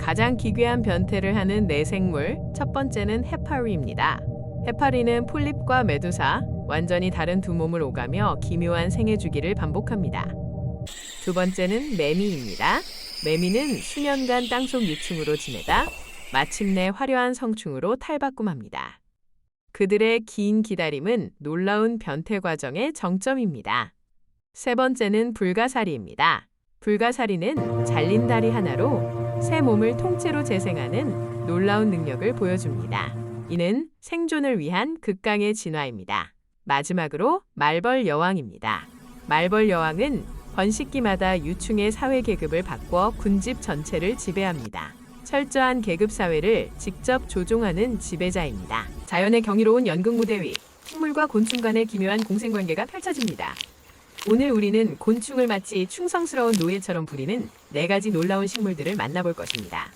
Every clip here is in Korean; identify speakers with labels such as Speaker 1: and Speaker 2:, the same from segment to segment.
Speaker 1: 가장 기괴한 변태를 하는 네 생물, 첫 번째는 해파리입니다. 해파리는 폴립과 메두사, 완전히 다른 두 몸을 오가며 기묘한 생애 주기를 반복합니다. 두 번째는 매미입니다. 매미는 수년간 땅속 유충으로 지내다 마침내 화려한 성충으로 탈바꿈합니다. 그들의 긴 기다림은 놀라운 변태 과정의 정점입니다. 세 번째는 불가사리입니다. 불가사리는 잘린 다리 하나로 새 몸을 통째로 재생하는 놀라운 능력을 보여줍니다. 이는 생존을 위한 극강의 진화입니다. 마지막으로 말벌 여왕입니다. 말벌 여왕은 번식기마다 유충의 사회 계급을 바꿔 군집 전체를 지배합니다. 철저한 계급 사회를 직접 조종하는 지배자입니다. 자연의 경이로운 연극 무대 위, 식물과 곤충 간의 기묘한 공생관계가 펼쳐집니다. 오늘 우리는 곤충을 마치 충성스러운 노예처럼 부리는 4가지 놀라운 식물들을 만나볼 것입니다.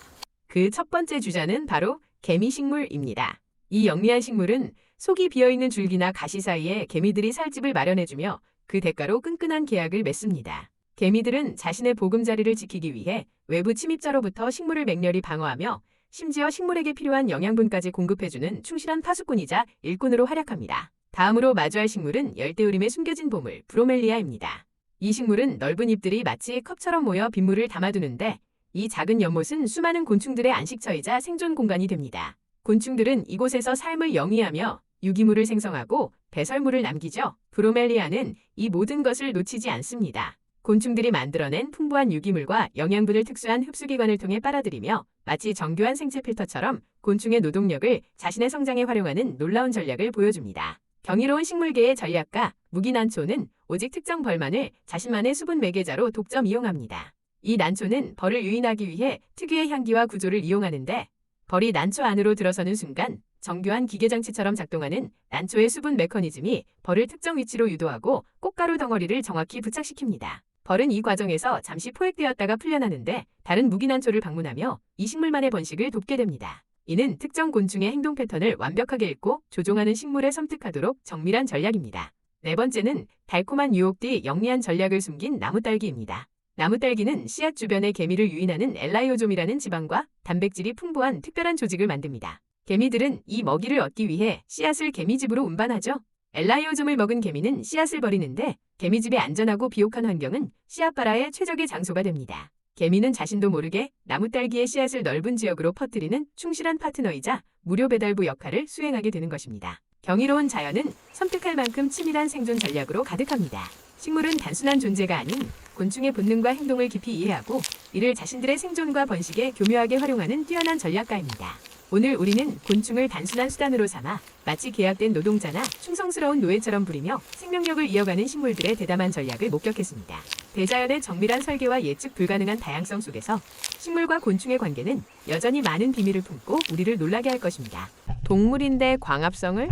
Speaker 1: 그 첫 번째 주자는 바로 개미식물입니다. 이 영리한 식물은 속이 비어있는 줄기나 가시 사이에 개미들이 살집을 마련해주며 그 대가로 끈끈한 계약을 맺습니다. 개미들은 자신의 보금자리를 지키기 위해 외부 침입자로부터 식물을 맹렬히 방어하며 심지어 식물에게 필요한 영양분까지 공급해주는 충실한 파수꾼이자 일꾼으로 활약합니다. 다음으로 마주할 식물은 열대우림에 숨겨진 보물, 브로멜리아입니다. 이 식물은 넓은 잎들이 마치 컵처럼 모여 빗물을 담아두는데 이 작은 연못은 수많은 곤충들의 안식처이자 생존 공간이 됩니다. 곤충들은 이곳에서 삶을 영위하며 유기물을 생성하고 배설물을 남기죠. 브로멜리아는 이 모든 것을 놓치지 않습니다. 곤충들이 만들어낸 풍부한 유기물과 영양분을 특수한 흡수기관을 통해 빨아들이며 마치 정교한 생체 필터처럼 곤충의 노동력을 자신의 성장에 활용하는 놀라운 전략을 보여줍니다. 경이로운 식물계의 전략가 무기난초는 오직 특정 벌만을 자신만의 수분 매개자로 독점 이용합니다. 이 난초는 벌을 유인하기 위해 특유의 향기와 구조를 이용하는데 벌이 난초 안으로 들어서는 순간 정교한 기계장치처럼 작동하는 난초의 수분 메커니즘이 벌을 특정 위치로 유도하고 꽃가루 덩어리를 정확히 부착시킵니다. 벌은 이 과정에서 잠시 포획되었다가 풀려나는데 다른 무기난초를 방문하며 이 식물만의 번식을 돕게 됩니다. 이는 특정 곤충의 행동 패턴을 완벽하게 읽고 조종하는 식물에 섬뜩하도록 정밀한 전략입니다. 네 번째는 달콤한 유혹 뒤 영리한 전략을 숨긴 나무딸기입니다. 나무딸기는 씨앗 주변에 개미를 유인하는 엘라이오좀이라는 지방과 단백질이 풍부한 특별한 조직을 만듭니다. 개미들은 이 먹이를 얻기 위해 씨앗을 개미집으로 운반하죠. 엘라이오좀을 먹은 개미는 씨앗을 버리는데 개미집의 안전하고 비옥한 환경은 씨앗발화의 최적의 장소가 됩니다. 개미는 자신도 모르게 나무딸기의 씨앗을 넓은 지역으로 퍼뜨리는 충실한 파트너이자 무료 배달부 역할을 수행하게 되는 것입니다. 경이로운 자연은 섬뜩할 만큼 치밀한 생존 전략으로 가득합니다. 식물은 단순한 존재가 아닌 곤충의 본능과 행동을 깊이 이해하고 이를 자신들의 생존과 번식에 교묘하게 활용하는 뛰어난 전략가입니다. 오늘 우리는 곤충을 단순한 수단으로 삼아 마치 계약된 노동자나 충성스러운 노예처럼 부리며 생명력을 이어가는 식물들의 대담한 전략을 목격했습니다. 대자연의 정밀한 설계와 예측 불가능한 다양성 속에서 식물과 곤충의 관계는 여전히 많은 비밀을 품고 우리를 놀라게 할 것입니다. 동물인데 광합성을?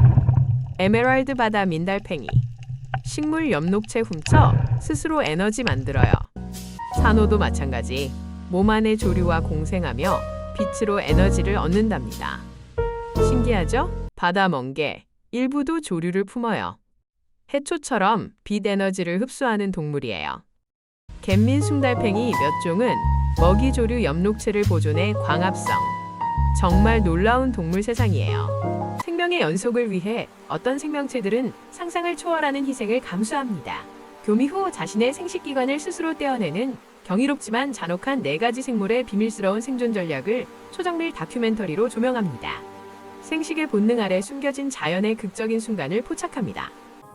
Speaker 1: 에메랄드 바다 민달팽이. 식물 엽록체 훔쳐 스스로 에너지 만들어요. 산호도 마찬가지. 몸 안의 조류와 공생하며 빛으로 에너지를 얻는답니다. 신기하죠? 바다 멍게, 일부도 조류를 품어요. 해초처럼 빛 에너지를 흡수하는 동물이에요. 갯민숭달팽이 몇 종은 먹이조류 엽록체를 보존해 광합성. 정말 놀라운 동물 세상이에요. 생명의 연속을 위해 어떤 생명체들은 상상을 초월하는 희생을 감수합니다. 교미 후 자신의 생식기관을 스스로 떼어내는 경이롭지만 잔혹한 4가지 생물의 비밀스러운 생존 전략을 초정밀 다큐멘터리로 조명합니다. 생식의 본능 아래 숨겨진 자연의 극적인 순간을 포착합니다.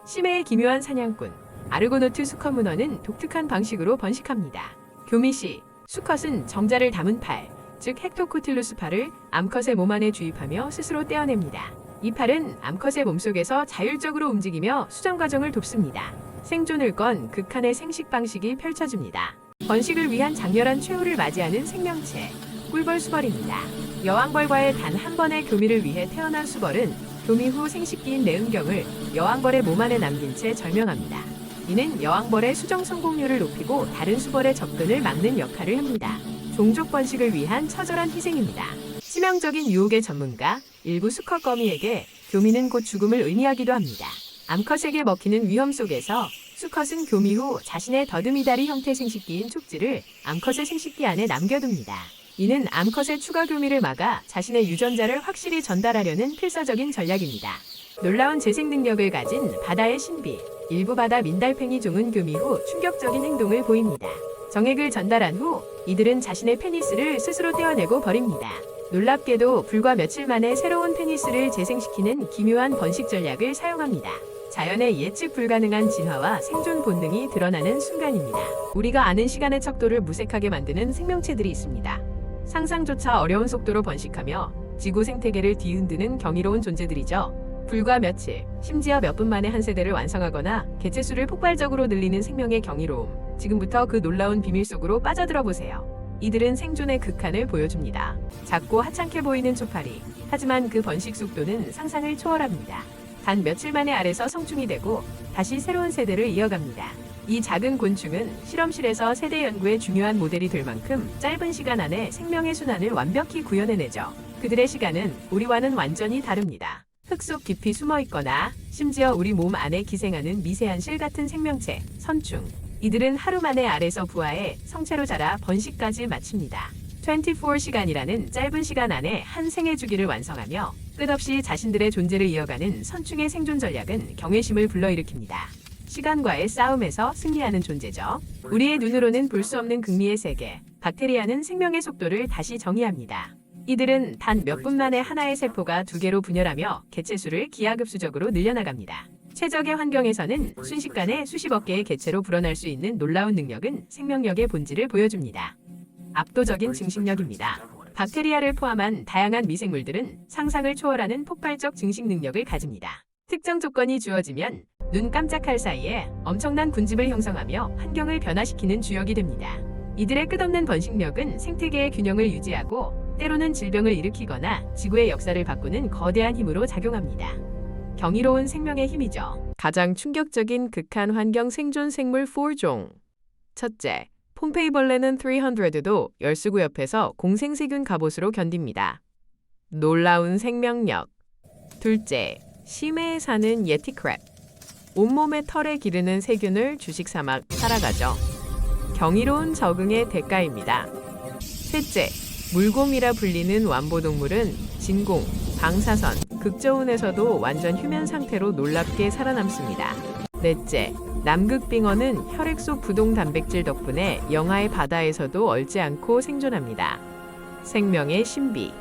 Speaker 1: 심해의 기묘한 사냥꾼, 아르고노트 수컷 문어는 독특한 방식으로 번식합니다. 교미시, 수컷은 정자를 담은 팔, 즉 헥토코틸루스 팔을 암컷의 몸 안에 주입하며 스스로 떼어냅니다. 이 팔은 암컷의 몸속에서 자율적으로 움직이며 수정 과정을 돕습니다. 생존을 건 극한의 생식 방식이 펼쳐집니다. 번식을 위한 장렬한 최후를 맞이하는 생명체, 꿀벌 수벌입니다. 여왕벌과의 단 한 번의 교미를 위해 태어난 수벌은 교미 후 생식기인 내음경을 여왕벌의 몸 안에 남긴 채 절명합니다. 이는 여왕벌의 수정 성공률을 높이고 다른 수벌의 접근을 막는 역할을 합니다. 종족 번식을 위한 처절한 희생입니다. 치명적인 유혹의 전문가, 일부 수컷 거미에게 교미는 곧 죽음을 의미하기도 합니다. 암컷에게 먹히는 위험 속에서 수컷은 교미 후 자신의 더듬이다리 형태 생식기인 촉지를 암컷의 생식기 안에 남겨둡니다. 이는 암컷의 추가 교미를 막아 자신의 유전자를 확실히 전달하려는 필사적인 전략입니다. 놀라운 재생 능력을 가진 바다의 신비, 일부 바다 민달팽이 종은 교미 후 충격적인 행동을 보입니다. 정액을 전달한 후 이들은 자신의 페니스를 스스로 떼어내고 버립니다. 놀랍게도 불과 며칠 만에 새로운 페니스를 재생시키는 기묘한 번식 전략을 사용합니다. 자연의 예측 불가능한 진화와 생존 본능이 드러나는 순간입니다. 우리가 아는 시간의 척도를 무색하게 만드는 생명체들이 있습니다. 상상조차 어려운 속도로 번식하며 지구 생태계를 뒤흔드는 경이로운 존재들이죠. 불과 며칠, 심지어 몇 분 만에 한 세대를 완성하거나 개체수를 폭발적으로 늘리는 생명의 경이로움. 지금부터 그 놀라운 비밀 속으로 빠져들어 보세요. 이들은 생존의 극한을 보여줍니다. 작고 하찮게 보이는 초파리. 하지만 그 번식 속도는 상상을 초월합니다. 단 며칠 만에 알에서 성충이 되고 다시 새로운 세대를 이어갑니다. 이 작은 곤충은 실험실에서 세대 연구의 중요한 모델이 될 만큼 짧은 시간 안에 생명의 순환을 완벽히 구현해내죠. 그들의 시간은 우리와는 완전히 다릅니다. 흙 속 깊이 숨어 있거나 심지어 우리 몸 안에 기생하는 미세한 실 같은 생명체, 선충. 이들은 하루 만에 알에서 부화해 성체로 자라 번식까지 마칩니다. 24시간이라는 짧은 시간 안에 한 생애 주기를 완성하며 끝없이 자신들의 존재를 이어가는 선충의 생존 전략은 경외심을 불러일으킵니다. 시간과의 싸움에서 승리하는 존재죠. 우리의 눈으로는 볼 수 없는 극미의 세계, 박테리아는 생명의 속도를 다시 정의합니다. 이들은 단 몇 분 만에 하나의 세포가 두 개로 분열하며 개체수를 기하급수적으로 늘려나갑니다. 최적의 환경에서는 순식간에 수십억 개의 개체로 불어날 수 있는 놀라운 능력은 생명력의 본질을 보여줍니다. 압도적인 증식력입니다. 박테리아를 포함한 다양한 미생물들은 상상을 초월하는 폭발적 증식 능력을 가집니다. 특정 조건이 주어지면 눈 깜짝할 사이에 엄청난 군집을 형성하며 환경을 변화시키는 주역이 됩니다. 이들의 끝없는 번식력은 생태계의 균형을 유지하고 때로는 질병을 일으키거나 지구의 역사를 바꾸는 거대한 힘으로 작용합니다. 경이로운 생명의 힘이죠. 가장 충격적인 극한 환경 생존 생물 4종. 첫째, 폼페이벌레는 300도 열수구 옆에서 공생세균 갑옷으로 견딥니다. 놀라운 생명력. 둘째, 심해에 사는 예티 크랩. 온몸에 털에 기르는 세균을 주식 삼아 살아가죠. 경이로운 적응의 대가입니다. 셋째, 물곰이라 불리는 완보동물은 진공, 방사선, 극저온에서도 완전 휴면 상태로 놀랍게 살아남습니다. 넷째, 남극빙어는 혈액 속 부동 단백질 덕분에 영하의 바다에서도 얼지 않고 생존합니다. 생명의 신비.